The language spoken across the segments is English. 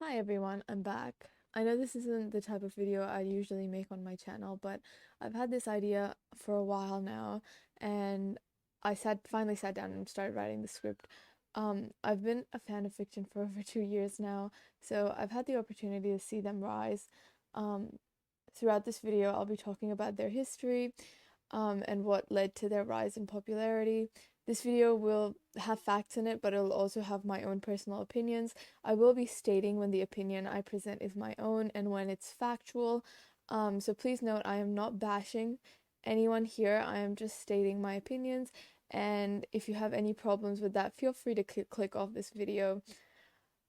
Hi everyone, I'm back. I know this isn't the type of video I usually make on my channel, but I've had this idea for a while now, and finally sat down and started writing the script. I've been a fan of fiction for over 2 years now, so I've had the opportunity to see them rise. Um, Throughout this video, I'll be talking about their history, and what led to their rise in popularity. This video will have facts in it, but it'll also have my own personal opinions. I will be stating when the opinion I present is my own and when it's factual. So please note, I am not bashing anyone here. I am just stating my opinions. And if you have any problems with that, feel free to click off this video.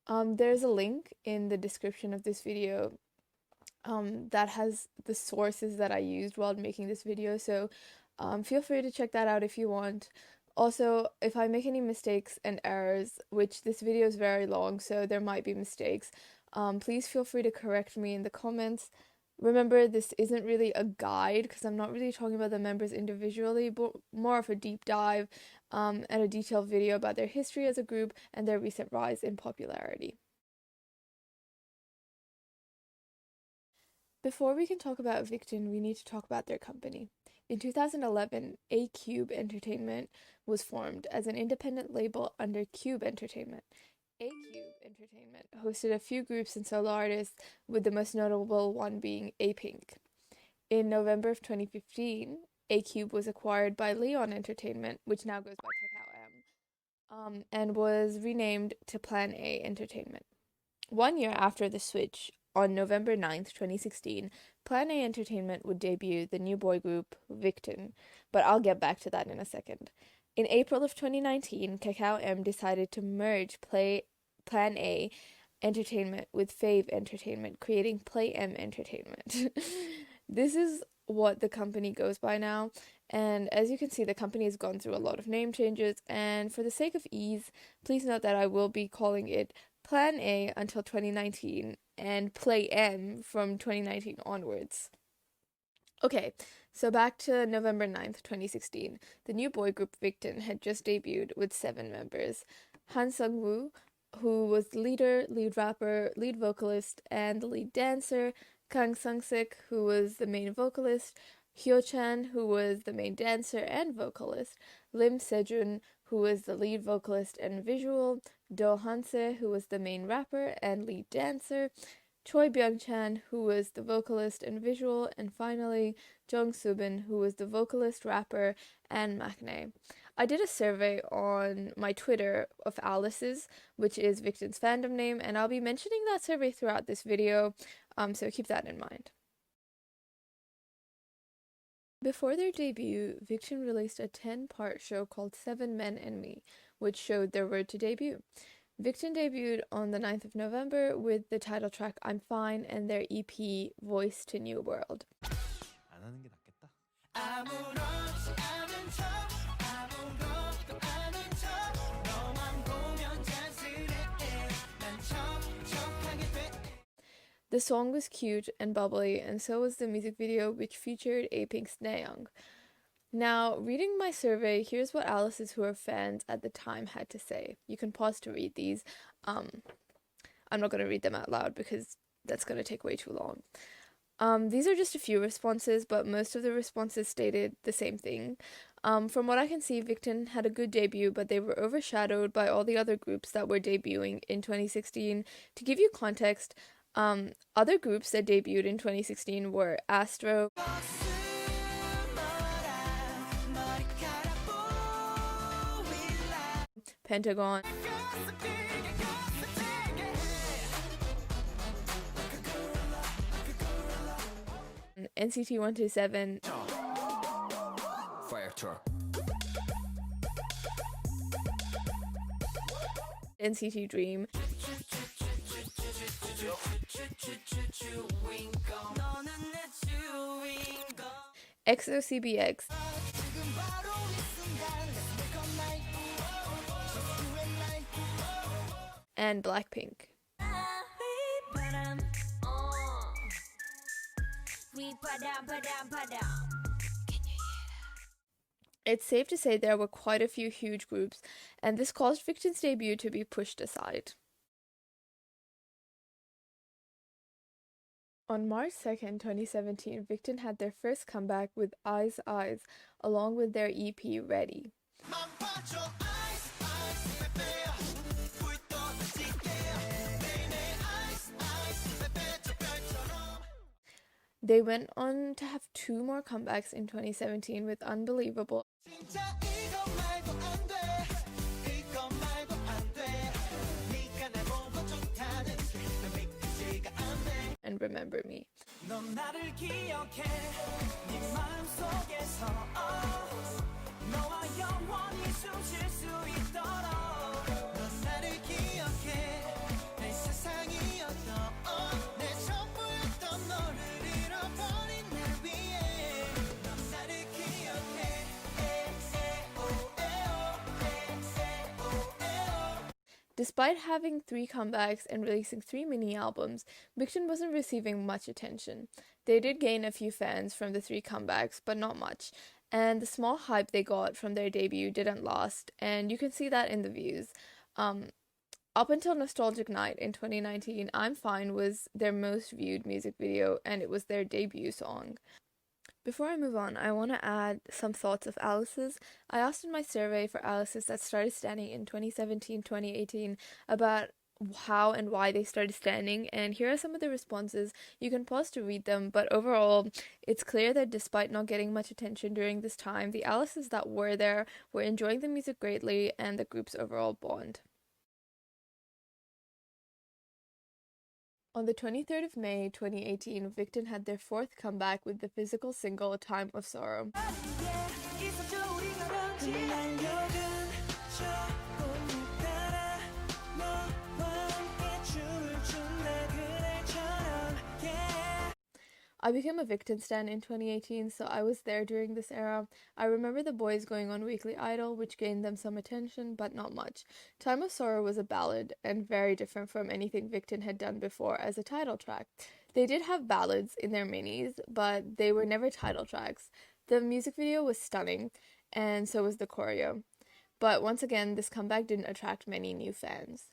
There's a link in the description of this video that has the sources that I used while making this video. So feel free to check that out if you want. Also, if I make any mistakes and errors, which this video is very long, so there might be mistakes, please feel free to correct me in the comments. Remember, this isn't really a guide because I'm not really talking about the members individually, but more of a deep dive and a detailed video about their history as a group and their recent rise in popularity. Before we can talk about VICTON, we need to talk about their company. In 2011, A Cube Entertainment was formed as an independent label under Cube Entertainment. A Cube Entertainment hosted a few groups and solo artists, with the most notable one being A Pink. In November of 2015, A Cube was acquired by Leon Entertainment, which now goes by Kakao M, and was renamed to Plan A Entertainment. 1 year after the switch, on November 9th, 2016, Plan A Entertainment would debut the new boy group VICTON, but I'll get back to that in a second. In April of 2019, Kakao M decided to merge Plan A Entertainment with Fave Entertainment, creating Play M Entertainment. This is what the company goes by now, and as you can see, the company has gone through a lot of name changes, and for the sake of ease, please note that I will be calling it Plan A until 2019 and Play M from 2019 onwards. Okay, so back to November 9th, 2016. The new boy group VICTON had just debuted with 7 members. Han Seungwoo, who was the leader, lead rapper, lead vocalist, and the lead dancer. Kang Sung-sik, who was the main vocalist. Hyo-chan, who was the main dancer and vocalist. Lim Sejun, who was the lead vocalist and visual. Do Han-se, who was the main rapper and lead dancer. Choi Byung-chan, who was the vocalist and visual, and finally Jung Subin, who was the vocalist, rapper, and maknae. I did a survey on my Twitter of Alice's, which is VICTON's fandom name, and I'll be mentioning that survey throughout this video, so keep that in mind. Before their debut, VICTON released a 10-part show called 7 Men and Me, which showed their road to debut. VICTON debuted on the 9th of November with the title track I'm Fine and their EP Voice to New World. 안 하는 게 낫겠다. 아무렇지 않은 척 아무것도 아닌 척 너만 보면 자신스레 난 척척하게 돼. The song was cute and bubbly, and so was the music video, which featured A-Pink's Nayoung. Now, reading my survey, here's what Alice's who are fans at the time had to say. You can pause to read these. I'm not going to read them out loud because that's going to take way too long. These are just a few responses, but most of the responses stated the same thing. From what I can see, VICTON had a good debut, but they were overshadowed by all the other groups that were debuting in 2016. To give you context, other groups that debuted in 2016 were Astro, Pentagon, NCT 127, Fire truck, NCT Dream, XOCBX, and Blackpink. It's safe to say there were quite a few huge groups, and this caused VICTON's debut to be pushed aside. On March 2nd, 2017, VICTON had their first comeback with Eyes Eyes, along with their EP Ready. They went on to have two more comebacks in 2017 with Unbelievable and Remember Me. Despite having three comebacks and releasing three mini-albums, VICTON wasn't receiving much attention. They did gain a few fans from the three comebacks, but not much, and the small hype they got from their debut didn't last, and you can see that in the views. Up until Nostalgic Night in 2019, I'm Fine was their most viewed music video, and it was their debut song. Before I move on, I want to add some thoughts of Alice's. I asked in my survey for Alice's that started standing in 2017-2018 about how and why they started standing, and here are some of the responses. You can pause to read them, but overall, it's clear that despite not getting much attention during this time, the Alice's that were there were enjoying the music greatly and the group's overall bond. On the 23rd of May 2018, VICTON had their fourth comeback with the physical single Time of Sorrow. I became a VICTON stan in 2018, so I was there during this era. I remember the boys going on Weekly Idol, which gained them some attention, but not much. Time of Sorrow was a ballad, and very different from anything VICTON had done before as a title track. They did have ballads in their minis, but they were never title tracks. The music video was stunning, and so was the choreo. But once again, this comeback didn't attract many new fans.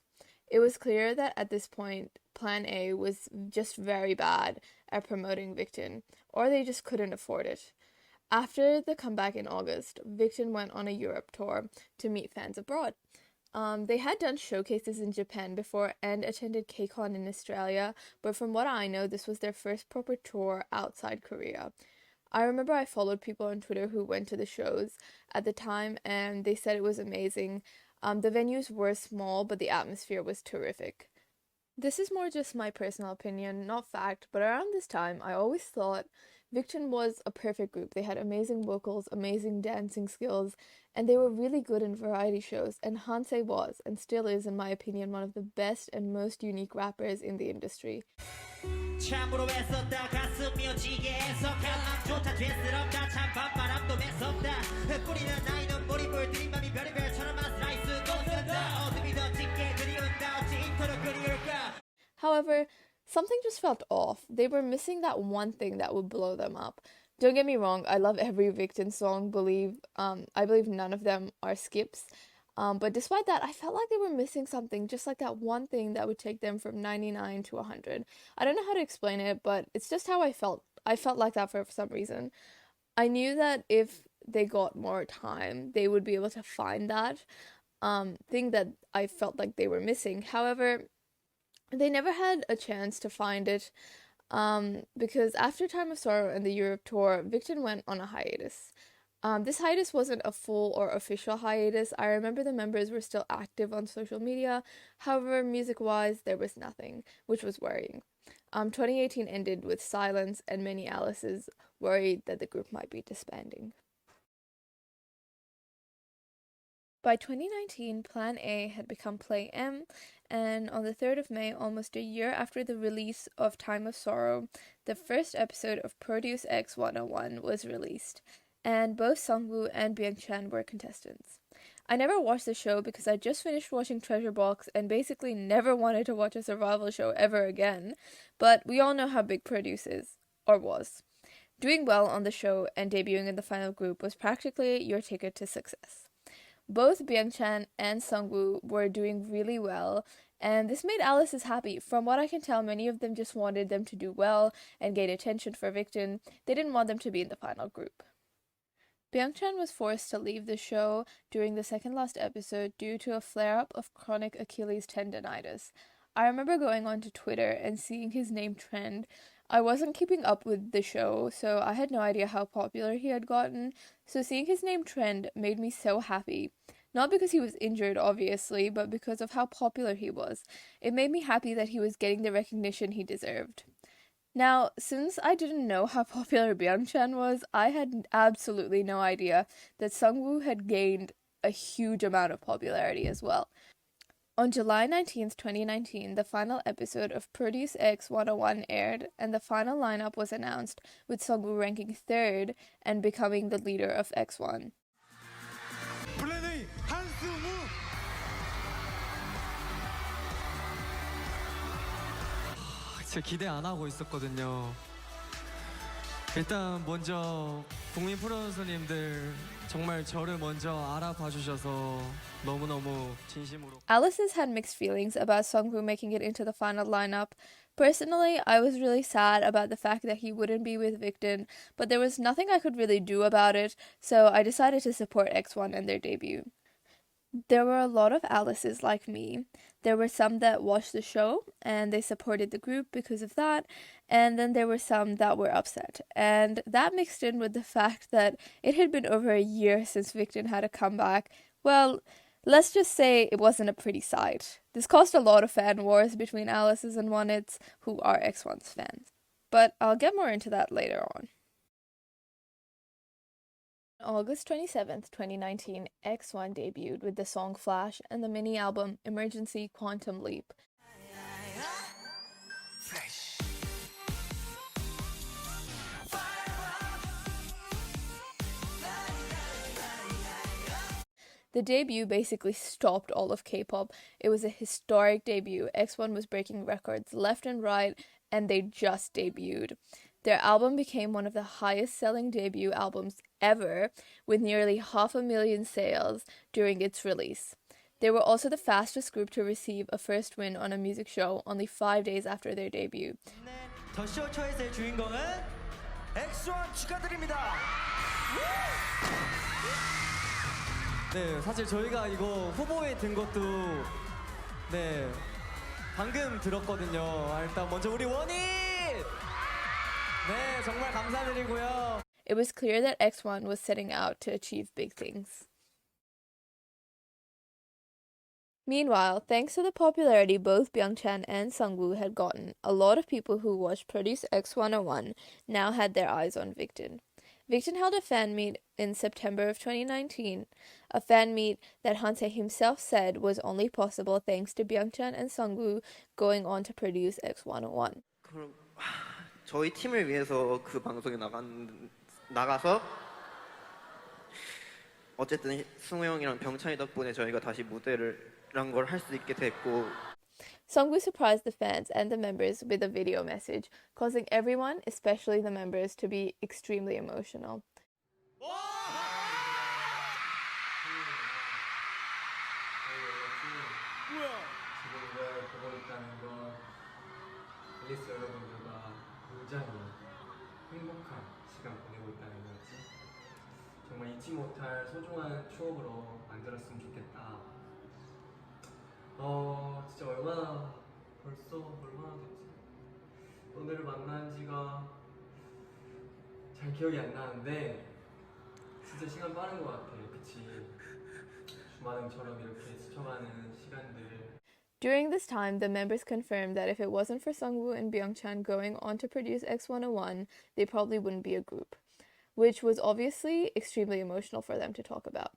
It was clear that at this point, Plan A was just very bad at promoting VICTON, or they just couldn't afford it. After the comeback in August, VICTON went on a Europe tour to meet fans abroad. They had done showcases in Japan before and attended KCON in Australia, but from what I know, this was their first proper tour outside Korea. I remember I followed people on Twitter who went to the shows at the time, and they said it was amazing. The venues were small, but the atmosphere was terrific. This is more just my personal opinion, not fact, but around this time, I always thought VICTON was a perfect group. They had amazing vocals, amazing dancing skills, and they were really good in variety shows, and Hansei was, and still is, in my opinion, one of the best and most unique rappers in the industry. 참으로 애썼다 가슴이 어지게 해서 감남조차 죄스럽다 참 밤바람도 매섭다 뿌리는 나이는 머리볼 들인 맘이 별의별처럼 아스라이 쓰고 쓴다 어둠이 더 짙게 그리운다 어찌 이토록 그리울까. However, something just felt off. They were missing that one thing that would blow them up. Don't get me wrong, I love every VICTON song, I believe none of them are skips. But despite that, I felt like they were missing something, just like that one thing that would take them from 99 to 100. I don't know how to explain it, but it's just how I felt. I felt like that for some reason. I knew that if they got more time, they would be able to find that thing that I felt like they were missing. However, they never had a chance to find it because after Time of Sorrow and the Europe tour, VICTON went on a hiatus. This hiatus wasn't a full or official hiatus. I remember the members were still active on social media. However, music-wise, there was nothing, which was worrying. 2018 ended with silence, and many Alices worried that the group might be disbanding. By 2019, Plan A had become Play M, and on the 3rd of May, almost a year after the release of Time of Sorrow, the first episode of Produce X 101 was released, and both Seungwoo and Byung-chan were contestants. I never watched the show because I just finished watching Treasure Box and basically never wanted to watch a survival show ever again, but we all know how big Produce is, or was. Doing well on the show and debuting in the final group was practically your ticket to success. Both Byung-chan and Seungwoo were doing really well, and this made Alice's happy. From what I can tell, many of them just wanted them to do well and gain attention for VICTON. They didn't want them to be in the final group. Byung-chan was forced to leave the show during the second last episode due to a flare-up of chronic Achilles tendonitis. I remember going onto Twitter and seeing his name trend. I wasn't keeping up with the show, so I had no idea how popular he had gotten, so seeing his name trend made me so happy. Not because he was injured, obviously, but because of how popular he was. It made me happy that he was getting the recognition he deserved. Now, since I didn't know how popular Byung-chan was, I had absolutely no idea that Seungwoo had gained a huge amount of popularity as well. On July 19th, 2019, the final episode of Produce X 101 aired, and the final lineup was announced, with Seungwoo ranking 3rd and becoming the leader of X1. 진짜 기대 안 하고 있었거든요. 일단 먼저 국민 프로듀서님들 정말 저를 먼저 알아봐 주셔서 너무너무 진심으로. Alice's had mixed feelings about Seungwoo making it into the final lineup. Personally, I was really sad about the fact that he wouldn't be with VICTON, but there was nothing I could really do about it, so I decided to support X1 and their debut. There were a lot of Alices like me. There were some that watched the show and they supported the group because of that, and then there were some that were upset. And that mixed in with the fact that it had been over a year since VICTON had a comeback. Well, let's just say it wasn't a pretty sight. This caused a lot of fan wars between Alices and Onits, who are X1's fans. But I'll get more into that later on. On August 27th, 2019, X1 debuted with the song Flash and the mini-album Emergency Quantum Leap. The debut basically stopped all of K-pop. It was a historic debut. X1 was breaking records left and right, and they just debuted. Their album became one of the highest-selling debut albums ever, with nearly 500,000 sales during its release. They were also the fastest group to receive a first win on a music show only 5 days after their debut. 더 쇼 초이스의 주인공은 X1 축하드립니다. 네, 사실 저희가 이거 후보에 든 것도 네 방금 들었거든요. 일단 먼저 우리 원희. 네, 정말 감사드리고요. It was clear that X1 was setting out to achieve big things. Meanwhile, thanks to the popularity both Byung-chan and Seungwoo had gotten, a lot of people who watched Produce X101 now had their eyes on VICTON. VICTON held a fan meet in September of 2019, a fan meet that Hanse himself said was only possible thanks to Byung-chan and Seungwoo going on to Produce X101. 저희 팀을 위해서 그 방송에 나가서 어쨌든 승우 형이랑 병찬이 덕분에 저희가 다시 무대를란 걸 할 수 있게 됐고. Seungwoo surprised the fans and the members with a video message, causing everyone, especially the members, to be extremely emotional. 굉장히 행복한 시간 보내고 있다는 거지. 정말 잊지 못할 소중한 추억으로 만들었으면 좋겠다. 진짜 벌써 얼마나 됐지? 오늘을 만난 지가 잘 기억이 안 나는데 진짜 시간 빠른 것 같아. 그치? 주마등처럼 이렇게 스쳐가는 시간들. During this time, the members confirmed that if it wasn't for Seungwoo and Byung-chan going on to Produce X101, they probably wouldn't be a group, which was obviously extremely emotional for them to talk about.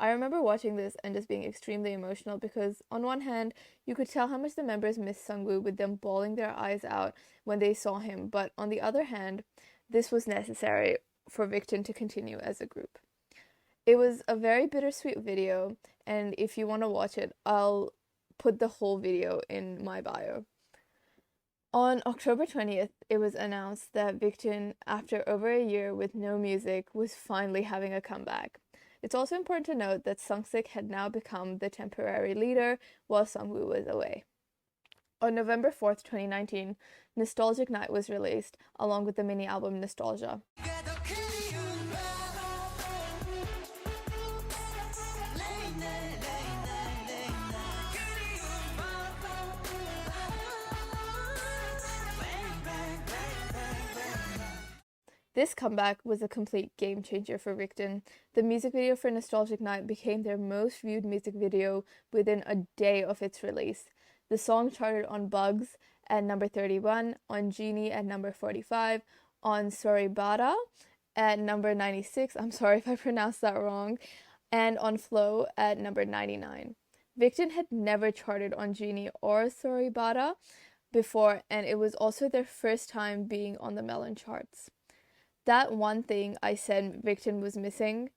I remember watching this and just being extremely emotional because, on one hand, you could tell how much the members missed Seungwoo with them bawling their eyes out when they saw him, but on the other hand, this was necessary for VICTON to continue as a group. It was a very bittersweet video, and if you want to watch it, I'll put the whole video in my bio. On October 20th, it was announced that VICTON, after over a year with no music, was finally having a comeback. It's also important to note that Seungsik had now become the temporary leader while Seungwoo was away. On November 4th, 2019, Nostalgic Night was released, along with the mini album Nostalgia. This comeback was a complete game changer for VICTON. The music video for Nostalgic Night became their most viewed music video within a day of its release. The song charted on Bugs at number 31, on Genie at number 45, on Sorry Bada at number 96, I'm sorry if I pronounced that wrong, and on Flow at number 99. VICTON had never charted on Genie or Sorry Bada before, and it was also their first time being on the Melon charts. That one thing I said VICTON was missing,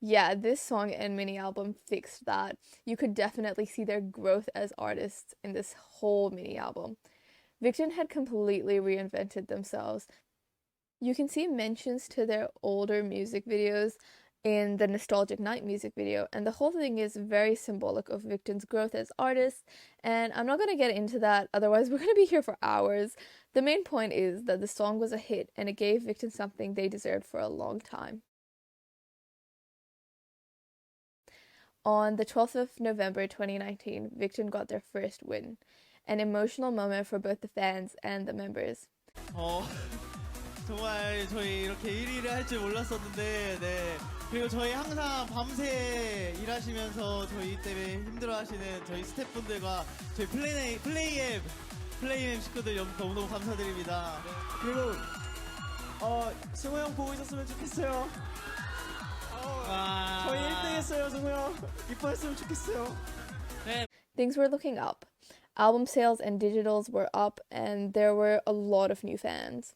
yeah, this song and mini album fixed that. You could definitely see their growth as artists in this whole mini album. VICTON had completely reinvented themselves. You can see mentions to their older music videos in the Nostalgic Night music video, and the whole thing is very symbolic of VICTON's growth as artists, and I'm not going to get into that, otherwise we're going to be here for hours. The main point is that the song was a hit, and it gave VICTON something they deserved for a long time. On the 12th of November 2019, VICTON got their first win, an emotional moment for both the fans and the members. 정말 저희 이렇게 1위를 할 줄 몰랐었는데, 네. 그리고 저희 항상 밤새 일하시면서 저희 때문에 힘들어하시는 저희 스태프분들과 저희 플레이엠 식구들 너무너무 감사드립니다. 네. 그리고 승우 형 보고 있었으면 좋겠어요. 저희 1등 했어요, 승우 형. 이뻐했으면 좋겠어요. 네. Things were looking up. Album sales and digitals were up, and there were a lot of new fans.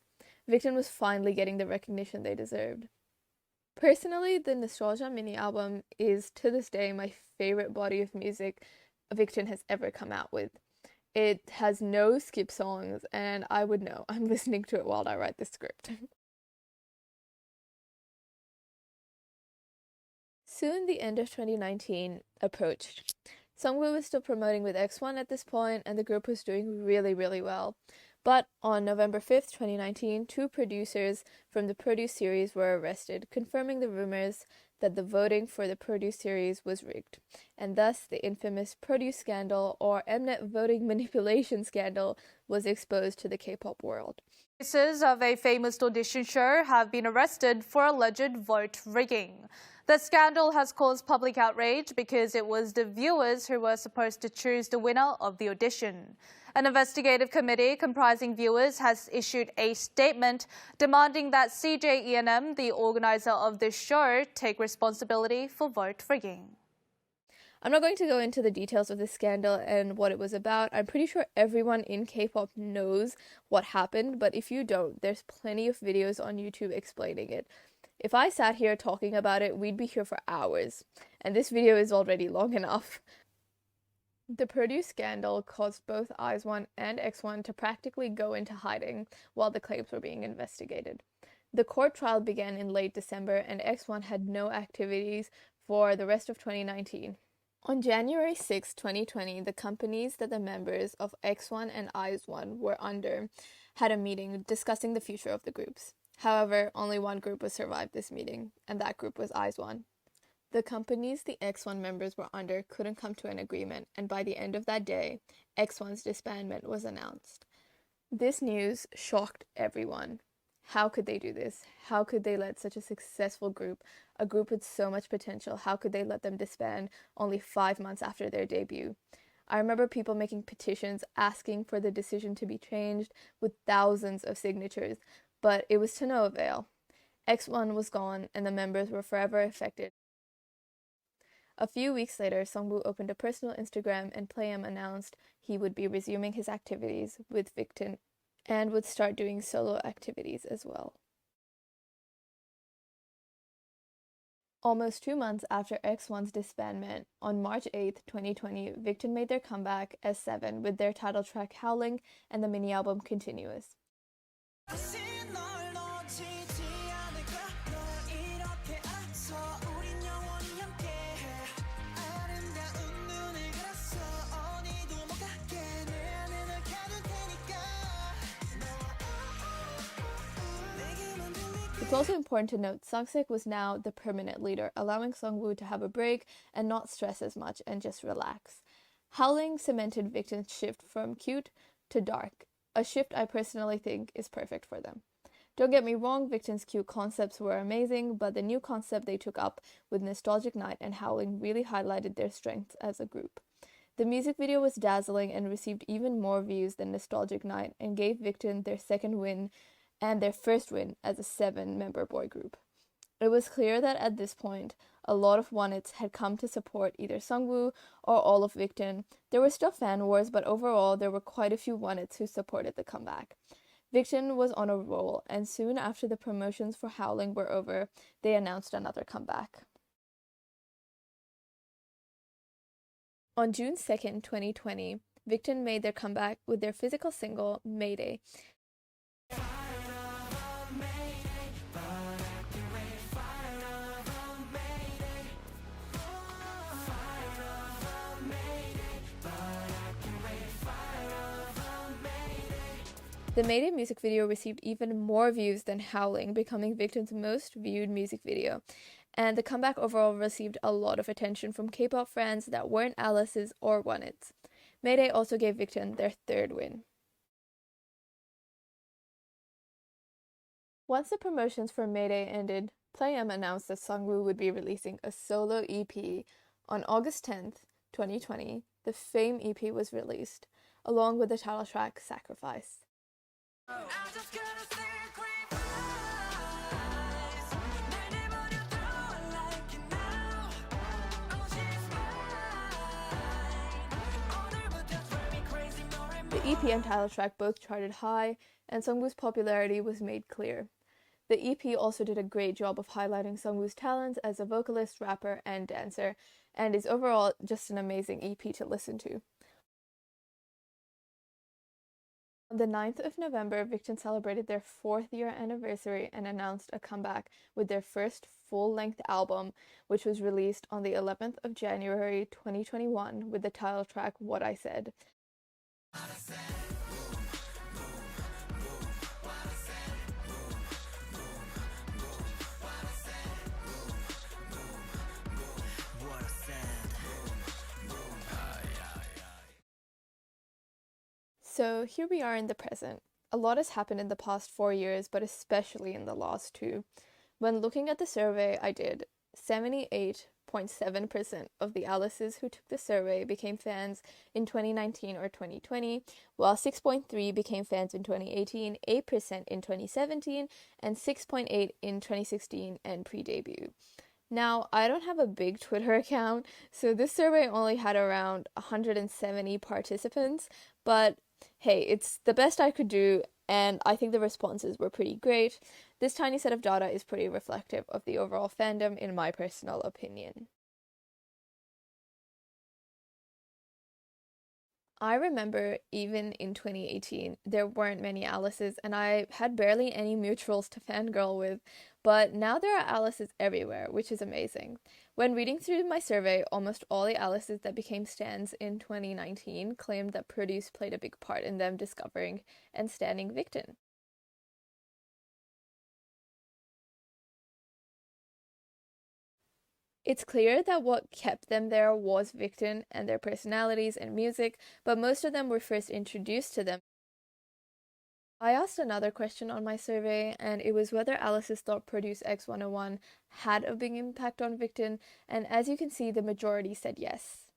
VICTON was finally getting the recognition they deserved. Personally, the Nostalgia mini album is, to this day, my favorite body of music VICTON has ever come out with. It has no skip songs, and I would know. I'm listening to it while I write the script. Soon the end of 2019 approached. Seungwoo was still promoting with X1 at this point, and the group was doing really, really well. But on November 5th, 2019, 2 producers from the Produce series were arrested, confirming the rumors that the voting for the Produce series was rigged, and thus the infamous Produce scandal, or Mnet voting manipulation scandal, was exposed to the K-pop world. Producers of a famous audition show have been arrested for alleged vote rigging. The scandal has caused public outrage because it was the viewers who were supposed to choose the winner of the audition. An investigative committee comprising viewers has issued a statement demanding that CJENM, the organizer of this show, take responsibility for vote rigging. I'm not going to go into the details of this scandal and what it was about. I'm pretty sure everyone in K-pop knows what happened, but if you don't, there's plenty of videos on YouTube explaining it. If I sat here talking about it, we'd be here for hours, and this video is already long enough. The Produce scandal caused both IZ*ONE and X1 to practically go into hiding while the claims were being investigated. The court trial began in late December, and X1 had no activities for the rest of 2019. On January 6, 2020, the companies that the members of X1 and IZ*ONE were under had a meeting discussing the future of the groups. However, only one group was survived this meeting, and that group was IZ*ONE. The companies the X1 members were under couldn't come to an agreement, and by the end of that day, X1's disbandment was announced. This news shocked everyone. How could they do this? How could they let such a successful group, a group with so much potential, how could they let them disband only 5 months after their debut? I remember people making petitions asking for the decision to be changed with thousands of signatures, but it was to no avail. X1 was gone, and the members were forever affected. A few weeks later, Seungwoo opened a personal Instagram, and Playam announced he would be resuming his activities with VICTON and would start doing solo activities as well. Almost 2 months after X1's disbandment, on March 8, 2020, VICTON made their comeback as 7 with their title track Howling and the mini-album Continuous. It's also important to note Seungsik was now the permanent leader, allowing Seungwoo to have a break and not stress as much and just relax. Howling cemented VICTON's shift from cute to dark, a shift I personally think is perfect for them. Don't get me wrong, VICTON's cute concepts were amazing, but the new concept they took up with Nostalgic Night and Howling really highlighted their strengths as a group. The music video was dazzling and received even more views than Nostalgic Night and gave VICTON their second win and their first win as a 7-member boy group. It was clear that at this point, a lot of Onits had come to support either Seungwoo or all of VICTON. There were still fan wars, but overall there were quite a few Onits who supported the comeback. VICTON was on a roll, and soon after the promotions for Howling were over, they announced another comeback. On June 2nd, 2020, VICTON made their comeback with their physical single, Mayday. The Mayday music video received even more views than Howling, becoming VICTON's most viewed music video. And the comeback overall received a lot of attention from K-pop fans that weren't Alice's or Onits. Mayday also gave VICTON their third win. Once the promotions for Mayday ended, Play-M announced that Seungwoo would be releasing a solo EP. On August 10th, 2020, the Fame EP was released, along with the title track Sacrifice. The EP and title track both charted high, and Seungwoo's popularity was made clear. The EP also did a great job of highlighting Seungwoo's talents as a vocalist, rapper, and dancer, and is overall just an amazing EP to listen to. On the 9th of November, VICTON celebrated their 4th year anniversary and announced a comeback with their first full-length album, which was released on the 11th of January 2021 with the title track What I Said. So here we are in the present. A lot has happened in the past 4 years, but especially in the last 2. When looking at the survey I did, 78.7% of the Alices who took the survey became fans in 2019 or 2020, while 6.3% became fans in 2018, 8% in 2017, and 6.8% in 2016 and pre-debut. Now, I don't have a big Twitter account, so this survey only had around 170 participants, but hey, it's the best I could do, and I think the responses were pretty great. This tiny set of data is pretty reflective of the overall fandom, in my personal opinion. I remember even in 2018, there weren't many Alices, and I had barely any mutuals to fangirl with, but now there are Alices everywhere, which is amazing. When reading through my survey, almost all the Alices that became stans in 2019 claimed that Produce played a big part in them discovering and standing VICTON. It's clear that what kept them there was VICTON and their personalities and music, but most of them were first introduced to them. I asked another question on my survey, and it was whether Alice's thought Produce X101 had a big impact on VICTON, and as you can see, the majority said yes.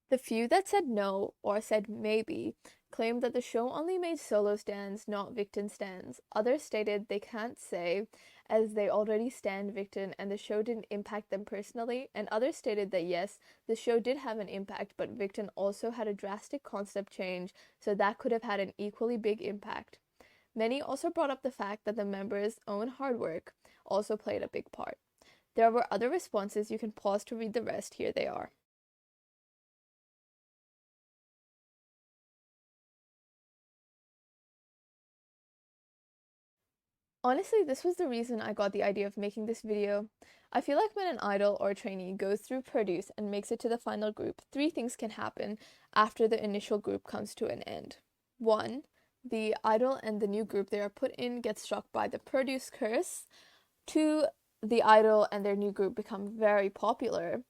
The few that said no, or said maybe, claimed that the show only made solo stans, not VICTON stans. Others stated they can't say, as they already stan VICTON and the show didn't impact them personally, and others stated that yes, the show did have an impact, but VICTON also had a drastic concept change, so that could have had an equally big impact. Many also brought up the fact that the members' own hard work also played a big part. There were other responses. You can pause to read the rest. Here they are. Honestly, this was the reason I got the idea of making this video. I feel like when an idol or trainee goes through Produce and makes it to the final group, 3 things can happen after the initial group comes to an end. 1, the idol and the new group they are put in get struck by the Produce curse. 2, the idol and their new group become very popular.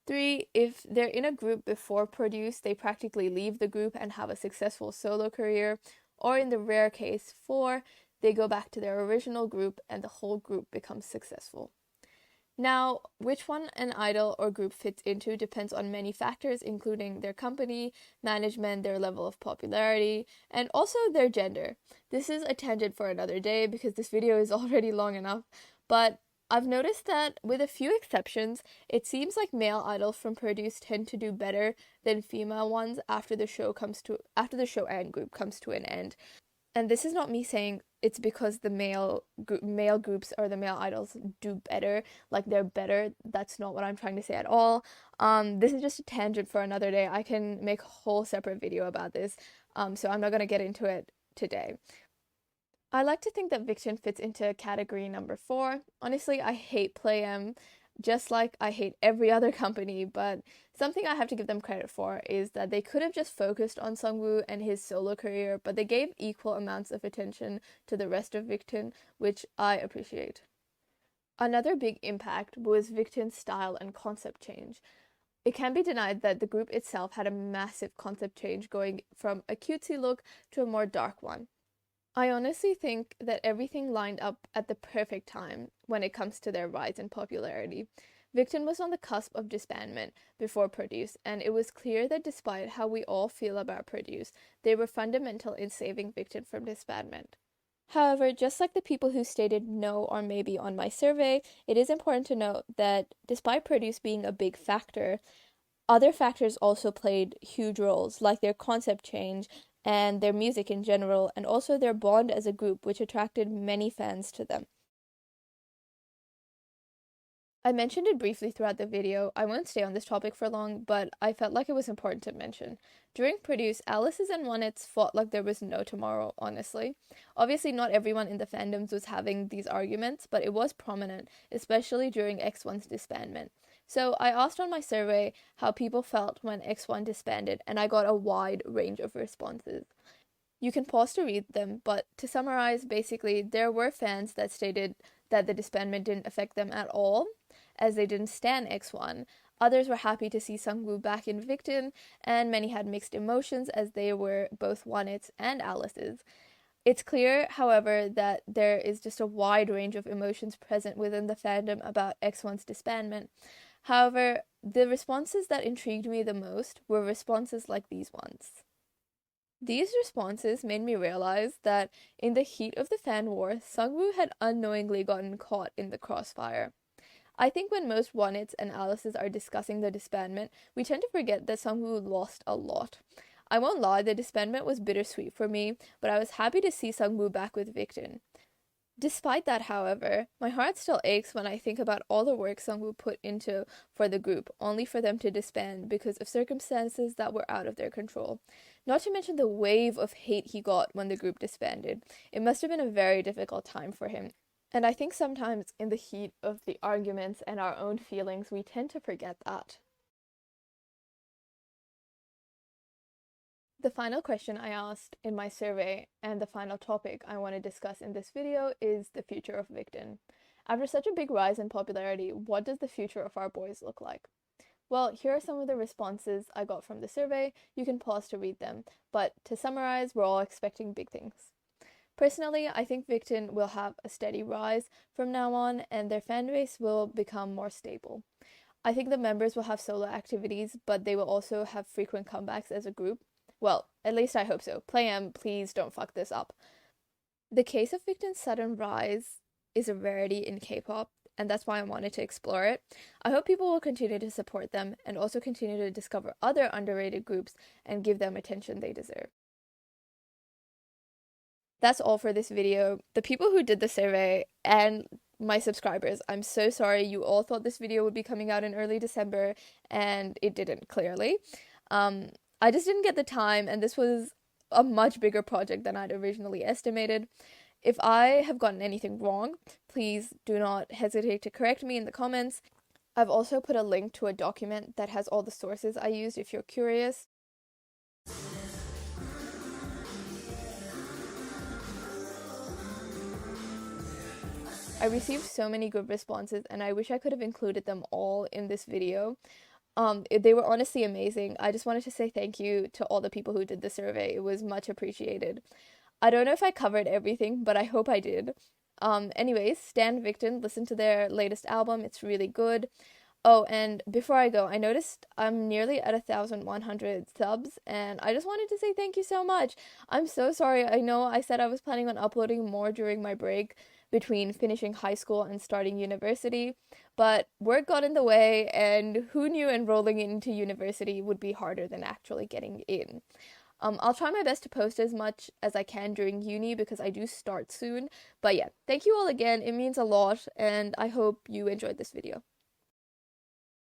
3, if they're in a group before Produce, they practically leave the group and have a successful solo career. Or in the rare case, 4, they go back to their original group and the whole group becomes successful. Now, which one an idol or group fits into depends on many factors, including their company, management, their level of popularity, and also their gender. This is a tangent for another day because this video is already long enough, but I've noticed that with a few exceptions, it seems like male idols from Produce tend to do better than female ones after the show and group comes to an end. And this is not me saying it's because the male groups or the male idols do better, like they're better. That's not what I'm trying to say at all. This is just a tangent for another day. I can make a whole separate video about this, so I'm not going to get into it today. I like to think that VICTON fits into category number 4. Honestly, I hate Play M, just like I hate every other company, but something I have to give them credit for is that they could have just focused on Seungwoo and his solo career, but they gave equal amounts of attention to the rest of VICTON, which I appreciate. Another big impact was VICTON's style and concept change. It can't be denied that the group itself had a massive concept change, going from a cutesy look to a more dark one. I honestly think that everything lined up at the perfect time when it comes to their rise in popularity. VICTON was on the cusp of disbandment before Produce, and it was clear that despite how we all feel about Produce, they were fundamental in saving VICTON from disbandment. However, just like the people who stated no or maybe on my survey, it is important to note that despite Produce being a big factor, other factors also played huge roles, like their concept change and their music in general, and also their bond as a group, which attracted many fans to them. I mentioned it briefly throughout the video. I won't stay on this topic for long, but I felt like it was important to mention. During Produce, Alice's and Onet's fought like there was no tomorrow, honestly. Obviously, not everyone in the fandoms was having these arguments, but it was prominent, especially during X1's disbandment. So I asked on my survey how people felt when X1 disbanded, and I got a wide range of responses. You can pause to read them, but to summarize, basically, there were fans that stated that the disbandment didn't affect them at all, as they didn't stan X1. Others were happy to see Seungwoo back in VICTON, and many had mixed emotions as they were both Onet's and Alice's. It's clear, however, that there is just a wide range of emotions present within the fandom about X1's disbandment. However, the responses that intrigued me the most were responses like these ones. These responses made me realize that in the heat of the fan war, Seungwoo had unknowingly gotten caught in the crossfire. I think when most Onet's and Alice's are discussing the disbandment, we tend to forget that Seungwoo lost a lot. I won't lie, the disbandment was bittersweet for me, but I was happy to see Seungwoo back with VICTON. Despite that, however, my heart still aches when I think about all the work Seungwoo put into for the group, only for them to disband because of circumstances that were out of their control. Not to mention the wave of hate he got when the group disbanded. It must have been a very difficult time for him. And I think sometimes in the heat of the arguments and our own feelings, we tend to forget that. The final question I asked in my survey and the final topic I want to discuss in this video is the future of VICTON. After such a big rise in popularity, what does the future of our boys look like? Well, here are some of the responses I got from the survey. You can pause to read them, but to summarize, we're all expecting big things. Personally, I think VICTON will have a steady rise from now on, and their fan base will become more stable. I think the members will have solo activities, but they will also have frequent comebacks as a group. Well, at least I hope so. Play M, please don't fuck this up. The case of VICTON's sudden rise is a rarity in K-pop, and that's why I wanted to explore it. I hope people will continue to support them and also continue to discover other underrated groups and give them attention they deserve. That's all for this video. The people who did the survey and my subscribers, I'm so sorry. You all thought this video would be coming out in early December, and it didn't, clearly. I just didn't get the time, and this was a much bigger project than I'd originally estimated. If I have gotten anything wrong, please do not hesitate to correct me in the comments. I've also put a link to a document that has all the sources I used if you're curious. I received so many good responses, and I wish I could have included them all in this video. They were honestly amazing. I just wanted to say thank you to all the people who did the survey. It was much appreciated. I don't know if I covered everything, but I hope I did. Anyways, Stan Victon, listen to their latest album. It's really good. Oh, and before I go, I noticed I'm nearly at 1,100 subs, and I just wanted to say thank you so much. I'm so sorry. I know I said I was planning on uploading more during my break between finishing high school and starting university, but work got in the way, and who knew enrolling into university would be harder than actually getting in. I'll try my best to post as much as I can during uni because I do start soon. But yeah, thank you all again. It means a lot, and I hope you enjoyed this video.